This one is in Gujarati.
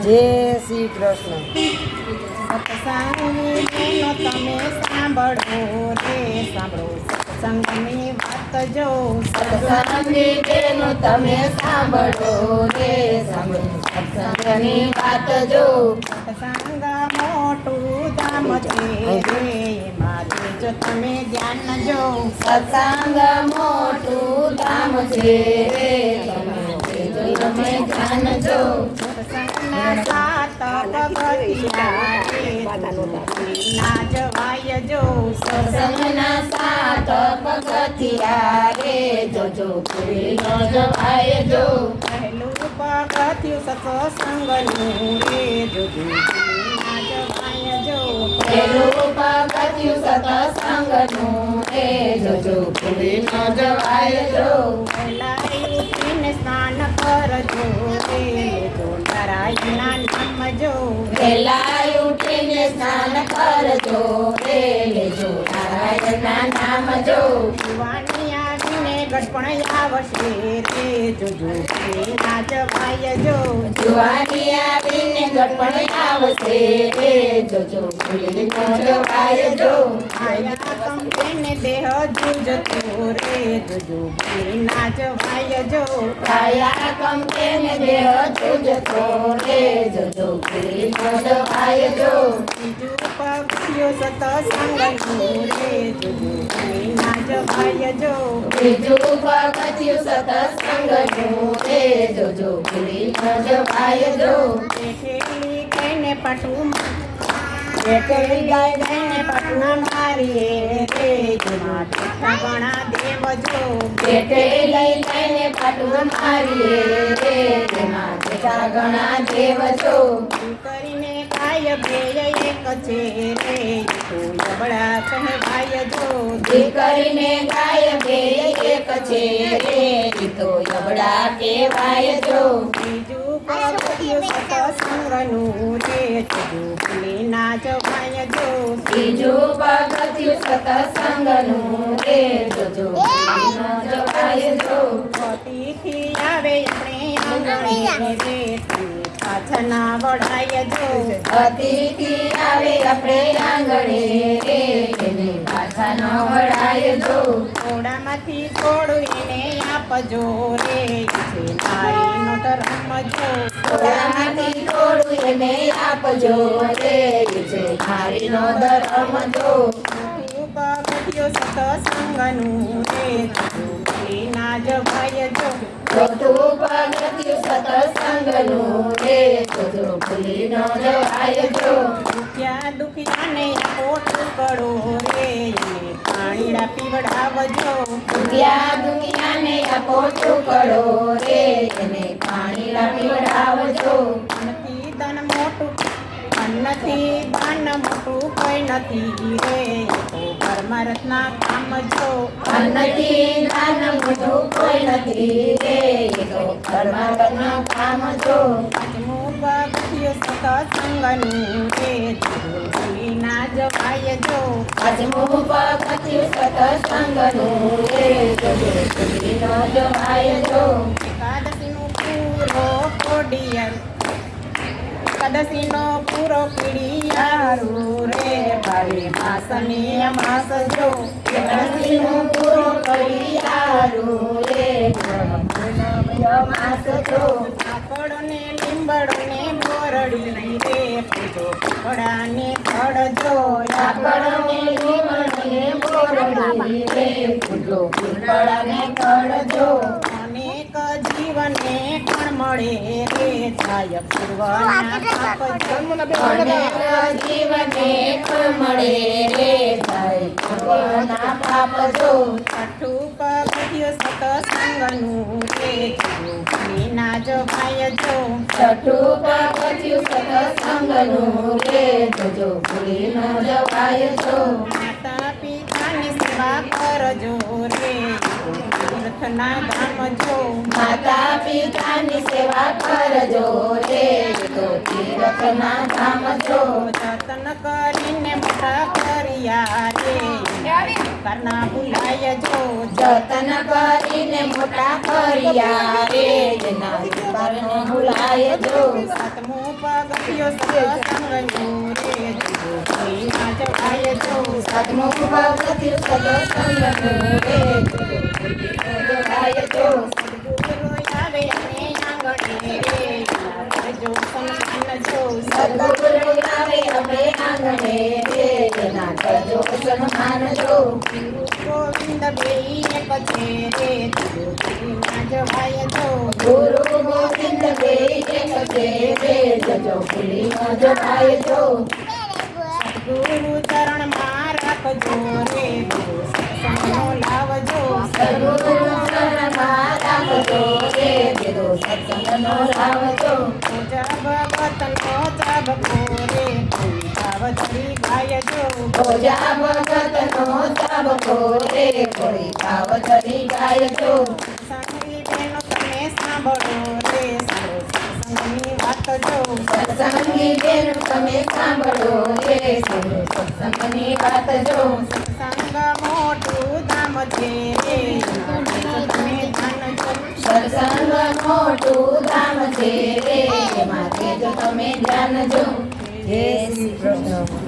જય શ્રી કૃષ્ણ. સત્સંગની બહેનો તમે સાંભળો રે સાંભળો સત્સંગની વાત જો. સત્સંગની બહેનો તમે સાંભળો રે સાંભળો સત્સંગની વાત જો. સત્સંગ મોટું ધામ છે રે એમાં દેજો તમે ધ્યાન જો. સત્સંગ મોટું ધામ છે રે તમે ધ્યાન જો. સત્સંગના સાત પગથિયા રે ના જવાય જો. સત્સંગના સાત પગથિયા રે જોજો ભૂલી ન જવાય જો. પહેલું પગથિયું સત્સંગનું રે જોજો ના જવાય જો. પેલું પગથિયું સત્સંગનું રે જોજો ભૂલી ન જવાય જો. પહેલા ઉઠીને સ્નાન કરજો રે લેજો નારાયણના નામ જો. વહેલા ઉઠીને સ્નાન કરજો રે લેજો નારાયણના નામ જો. જુવાની આવીને ગટપણ આવશે રે જોજો ના જવાય જો. જુવાની આવીને ગટપણ આવશે રે જોજો ભૂલી ન જવાય જો. આયા કંપેને દેહ જૂજતો રે જોજો ના જવાય જો. કાયા કંપે ને દેહ જુજતો રે જોજો ભૂલી ન જવાય જો. બીજું પક્ષીઓ સત્સંગનું રે જોજો ના જવાય જો. બીજું પગથિયું સત્સંગનું રે જોજો ભૂલી ન જવાય જો. બેઠેલી કઈને પાટું બેઠેલી ગાય ગાયને પાટું મારીએ રે જેમાં બેઠા ઘણા દેવ જો. પેટે લઈ લઈને પાટું મારીએ રે તેમાં બેઠા ઘણા દેવ જો. કરીને ગાય બે એક છે રે તો જબડા કહેવાય જો. કરીને ગાય બે એક છે રે ઈ તો યબડા કહેવાય જો. બીજું પગથિયું સત્સંગનું રે જોજો ભૂલી ના જવાય જો. બીજું પગથિયું સત્સંગનું રે જોજો ભૂલી ન જવાય જો. અતિથિ આવે આપણે આંગણે રે તમે પાછા ના વળાય જો. અતિથિ આવે આપણે આંગણે રે એને પાછા ન વળાય જો. ઘોડામાંથી થોડું એને આપજો રે છે નારીનો ધર્મ જો. ઘોડામાંથી થોડું એને આપજો રે એ છે નારીનો ધર્મ જો. પગથિયું સત્સંગનું રે જોજો ભૂલી ના જવાય જો. ચોથું પગથિયું સત્સંગનું રે જોજો ભૂલી ન જવાય જો. દુખિયાને પોટું કરો રે એને પાણીડા પીવડાવજો. દુનિયાને આપો ટુકડો રે એને પાણી પીવડાવજો. નથી દાન મોટું નથી દાન મોટું કોઈ નથી રે તો પરમાર્થના કામ જો. નથી દાન મોટું કોઈ નથી રે એ તો પરમાત્માનું કામ જો. પાંચમું પગથિયું સત્સંગનું રે જોજો ભૂલી ના જવાય જો. પાંચમું પગથિયું સત્સંગનું રે જોજો ભૂલી ન જવાય જો. એકાદશીનું પૂરો કોડિયર એકાદશીનો પૂરો પીડિયારું રે ભાવે માસની અમાસ જો. એકાદશીનું પૂરો કરી આરું રે માસ જો. કાકડો ને લીંબડો ને બોરડી રે પૂજો કપડાને ખડજો. કાકડને લીમડને બોરડી રે પૂજો પીપળાને કળજો. અનેક જીવને પણ મળે રે થાય પૂર્વના પાપજો. અનેક જીવને પણ મળે રે જાય પૂર્વના પાપ જો. છઠ્ઠું પગથિયું સત્સંગનું રે જોજો ભૂલી ના જવાય જો. છઠ્ઠું પગથિયું સત્સંગનું રે જોજો ભૂલી ન જવાય જો. માતા પિતાની સેવા કરજો રે તીર્થના ધામ જો. માતા પિતાની સેવા કરજો રે તો તીર્થના ધામ જો. જતન કરીને મોટા કર્યા રે ઘરના ભૂલાય જો જતન કરીને મોટા કર્યા રે જેના બારનો ભૂલાય જો સાતમું પગથિયું સત્સંગનું રે ના જવાય જો સાતમું પગથિયું સત્સંગનું રે જવાય જો સદગુરુ આવે અને આંગણે રે જો સન્માન જો સદગુરુ આવે અમે આંગણે રે જેના કરજો સન્માન જો ગુરુ ગોવિંદ બેય એક છે રે ના જવાય જો ગુરુ ગોવિંદ બે એક છે રે જજો ભૂલી ન જવાય જો ગુરુ ચરણ માં રાખજો રે સત્સંગનો લાવજો સદગુરુ ચરણમાં રાખજો રે જેનો સત્સંગનો લાવજો પૂજા ભગતનો ચાબકો રે ભાવ ધરી ગાયજો ભોજા ભગતનો ચાબકો રે કોઈ ભાવ ધરી ગાયજો સંગી બેનો તમે સાંભળો રે સત્સંગની વાત જો સત્સંગી બેન તમે સાંભળો રે સત્સંગની વાત જો સત્સંગ મોટું ધામ છે રે તમે જાણજો સત્સંગ મોટું ધામ છે રે માટે જો તમે જાણજો જય શ્રી કૃષ્ણ